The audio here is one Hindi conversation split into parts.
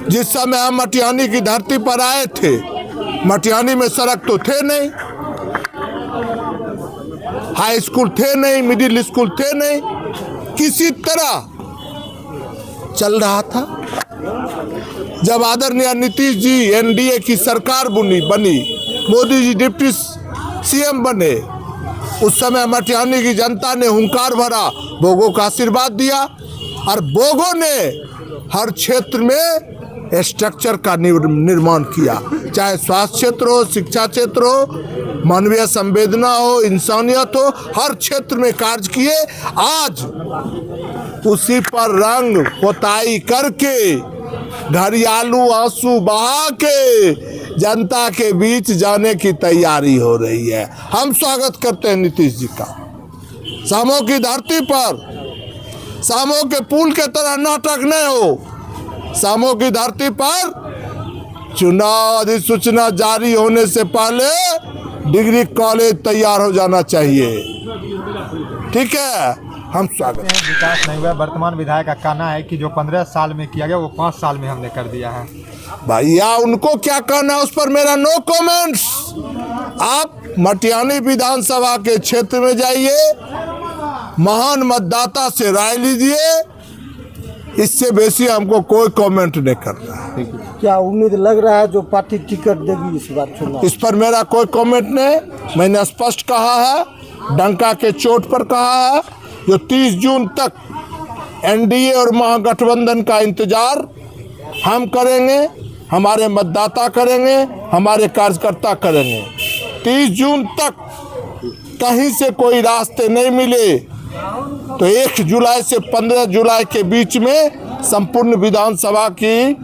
जिस समय हम मटिहानी की धरती पर आए थे, मटिहानी में सड़क तो थे नहीं, हाई स्कूल थे नहीं, मिडिल स्कूल थे नहीं, किसी तरह चल रहा था। जब आदरणीय नीतीश जी एनडीए की सरकार बनी, मोदी जी डिप्टी सीएम बने, उस समय मटिहानी की जनता ने हुंकार भरा, बोगो का आशीर्वाद दिया और बोगो ने हर क्षेत्र में स्ट्रक्चर का निर्माण किया, चाहे स्वास्थ्य क्षेत्र हो, शिक्षा क्षेत्र हो, मानवीय संवेदना हो, इंसानियत हो, हर क्षेत्र में कार्य किए। आज उसी पर रंग पोताई करके, घड़ियालू आंसू बहा के जनता के बीच जाने की तैयारी हो रही है। हम स्वागत करते हैं नीतीश जी का। सामो की धरती पर सामो के पुल के तरह नाटक नहीं हो। सामो की धरती पर चुनाव अधिसूचना जारी होने से पहले डिग्री कॉलेज तैयार हो जाना चाहिए। ठीक है, हम स्वागत हैं। विकास नहीं हुआ। वर्तमान विधायक का कहना है कि जो 15 साल में किया गया वो 5 साल में हमने कर दिया है। भैया उनको क्या कहना है उस पर मेरा नो कमेंट्स। आप मटिहानी विधानसभा के क्षेत्र में जाइए, महान मतदाता से राय लीजिए, इससे बेसी हमको कोई कमेंट नहीं करना है। क्या उम्मीद लग रहा है जो पार्टी टिकट देगी इस बार चुनाव? इस पर मेरा कोई कमेंट नहीं। मैंने स्पष्ट कहा है, डंका के चोट पर कहा है, जो 30 जून तक एनडीए और महागठबंधन का इंतजार हम करेंगे, हमारे मतदाता करेंगे, हमारे कार्यकर्ता करेंगे। 30 जून तक कहीं से कोई रास्ते नहीं मिले तो 1 जुलाई से 15 जुलाई के बीच में संपूर्ण विधानसभा की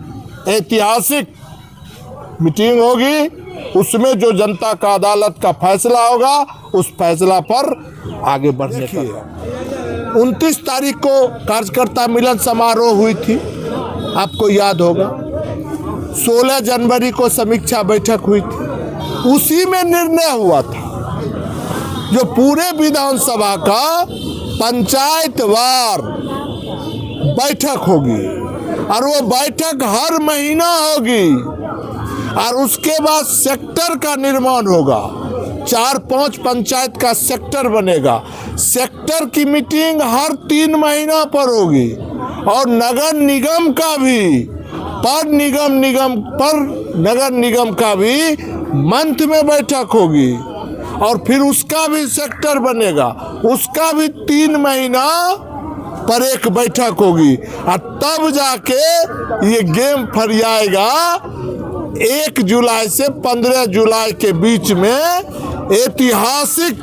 ऐतिहासिक मीटिंग होगी। उसमें जो जनता का अदालत का फैसला होगा, उस फैसला पर आगे बढ़ने की। 29 तारीख को कार्यकर्ता मिलन समारोह हुई थी, आपको याद होगा। 16 जनवरी को समीक्षा बैठक हुई थी, उसी में निर्णय हुआ था जो पूरे विधानसभा का पंचायत वार बैठक होगी और वो बैठक हर महीना होगी और उसके बाद सेक्टर का निर्माण होगा। 4-5 पंचायत का सेक्टर बनेगा। सेक्टर की मीटिंग हर 3 महीना पर होगी और नगर निगम का भी नगर निगम का भी मंथ में बैठक होगी और फिर उसका भी सेक्टर बनेगा, उसका भी 3 महीना पर एक बैठक होगी और तब जाके ये गेम फरियाएगा। 1 जुलाई से 15 जुलाई के बीच में ऐतिहासिक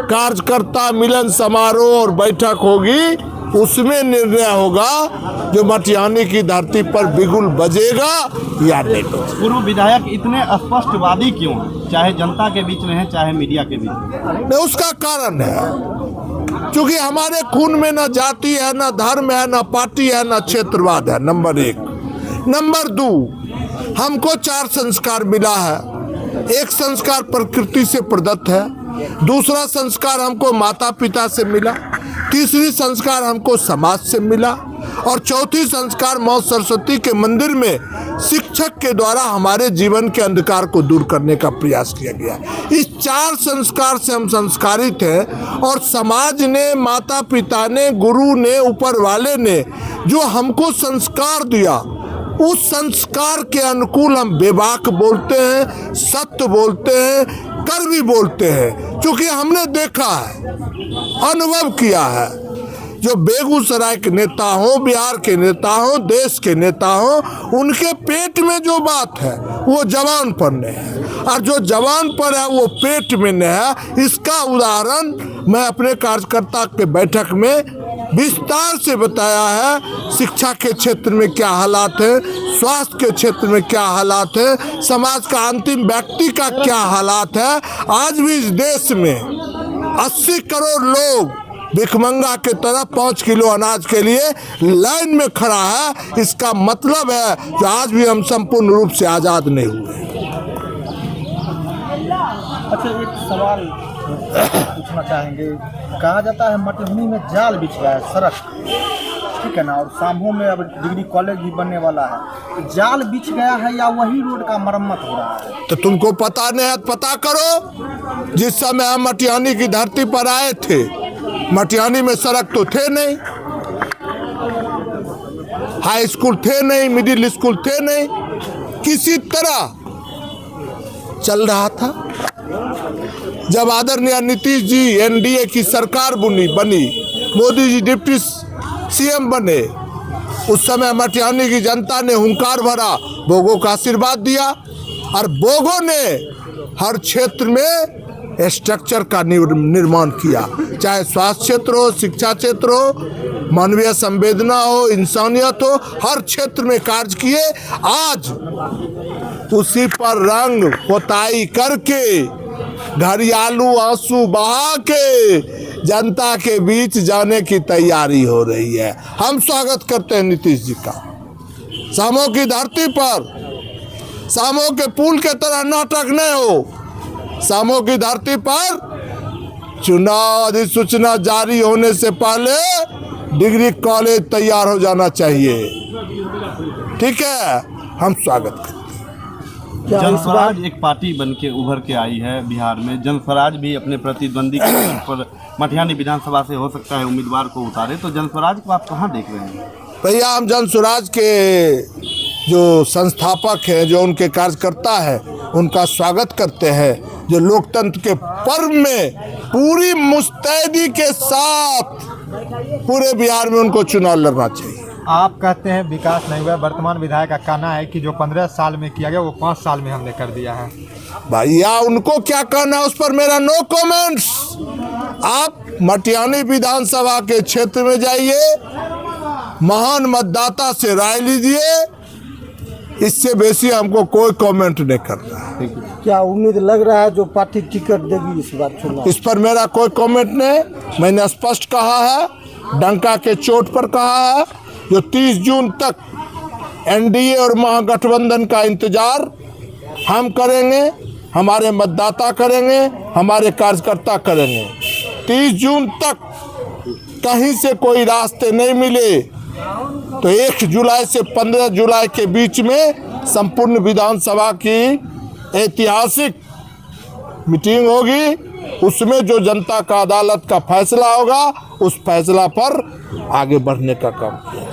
कार्यकर्ता मिलन समारोह और बैठक होगी। उसमें निर्णय होगा जो मटिहानी की धरती पर बिगुल बजेगा या नहीं। पूर्व विधायक इतने स्पष्टवादी क्यों हैं, चाहे जनता के बीच में है चाहे मीडिया के बीच में? उसका कारण है क्योंकि हमारे खून में न जाति है, न धर्म है, न पार्टी है, न क्षेत्रवाद है। नंबर 1। नंबर 2, हमको 4 संस्कार मिला है। एक संस्कार प्रकृति से प्रदत्त है, दूसरा संस्कार हमको माता पिता से मिला, तीसरी संस्कार हमको समाज से मिला और चौथी संस्कार माँ सरस्वती के मंदिर में शिक्षक के द्वारा हमारे जीवन के अंधकार को दूर करने का प्रयास किया गया। इस 4 संस्कार से हम संस्कारित हैं और समाज ने, माता पिता ने, गुरु ने, ऊपर वाले ने जो हमको संस्कार दिया, उस संस्कार के अनुकूल हम बेबाक बोलते हैं, सत्य बोलते हैं, कर भी बोलते हैं। क्योंकि हमने देखा है, अनुभव किया है, जो बेगूसराय के नेता हो, बिहार के नेता हो, देश के नेता हो, उनके पेट में जो बात है वो जवान पर नहीं है और जो जवान पर है वो पेट में नहीं है। इसका उदाहरण मैं अपने कार्यकर्ता के बैठक में विस्तार से बताया है। शिक्षा के क्षेत्र में क्या हालात है, स्वास्थ्य के क्षेत्र में क्या हालात है, समाज का अंतिम व्यक्ति का क्या हालात है। आज भी इस देश में 80 करोड़ लोग भिखमंगा के तरह 5 किलो अनाज के लिए लाइन में खड़ा है। इसका मतलब है कि आज भी हम संपूर्ण रूप से आज़ाद नहीं हुए। अच्छा, एक सवाल पूछना चाहेंगे। कहा जाता है मटिहानी में जाल बिछ रहा है सड़क, ठीक है ना, और सामहो में अब डिग्री कॉलेज भी बनने वाला है, जाल बिछ गया है या वही रोड का मरम्मत हो रहा है? तो तुमको पता नहीं है, पता करो। जिस समय हम मटिहानी की धरती पर आए थे, मटिहानी में सड़क तो थे नहीं, हाई स्कूल थे नहीं, मिडिल स्कूल थे नहीं, किसी तरह चल रहा था। जब आदरणीय नीतीश जी एनडीए की सरकार बनी, मोदी जी डिप्टी सीएम बने, उस समय मटिहानी की जनता ने हुंकार भरा, बोगो का आशीर्वाद दिया, और बोगो ने हर क्षेत्र में स्ट्रक्चर का निर्माण किया, चाहे स्वास्थ्य क्षेत्र हो, शिक्षा क्षेत्र हो, मानवीय संवेदना हो, इंसानियत हो, हर क्षेत्र में कार्य किए। आज उसी पर रंग पोताई करके, घरियालू आंसू बहा के जनता के बीच जाने की तैयारी हो रही है। हम स्वागत करते हैं नीतीश जी का। सामो की धरती पर सामो के पुल के तरह नाटक नहीं हो। सामो की धरती पर चुनाव अधिसूचना जारी होने से पहले डिग्री कॉलेज तैयार हो जाना चाहिए। ठीक है, हम स्वागत करते हैं। जनस्वराज एक पार्टी बन के उभर के आई है बिहार में। जनस्वराज भी अपने प्रतिद्वंदी के तौर पर मटिहानी विधानसभा से हो सकता है उम्मीदवार को उतारे, तो जनस्वराज को आप कहाँ देख रहे हैं? भैया, हम जनस्वराज के जो संस्थापक हैं, जो उनके कार्यकर्ता हैं, उनका स्वागत करते हैं। जो लोकतंत्र के पर्व में पूरी मुस्तैदी के साथ पूरे बिहार में उनको चुनाव लड़ना चाहिए। आप कहते हैं विकास नहीं हुआ, वर्तमान विधायक का कहना है कि जो 15 साल में किया गया वो 5 साल में हमने कर दिया है। भैया, उनको क्या कहना है उस पर मेरा नो कमेंट्स। आप मटिहानी विधानसभा के क्षेत्र में जाइए, महान मतदाता से राय लीजिए, इससे बेसी हमको कोई कमेंट नहीं करना है। क्या उम्मीद लग रहा है जो पार्टी टिकट देगी इस बार चुनाव? इस पर मेरा कोई कमेंट नहीं। मैंने स्पष्ट कहा है, डंका के चोट पर कहा है, जो 30 जून तक एनडीए और महागठबंधन का इंतजार हम करेंगे, हमारे मतदाता करेंगे, हमारे कार्यकर्ता करेंगे। 30 जून तक कहीं से कोई रास्ते नहीं मिले तो 1 जुलाई से 15 जुलाई के बीच में संपूर्ण विधानसभा की ऐतिहासिक मीटिंग होगी। उसमें जो जनता का अदालत का फैसला होगा, उस फैसला पर आगे बढ़ने का काम किया।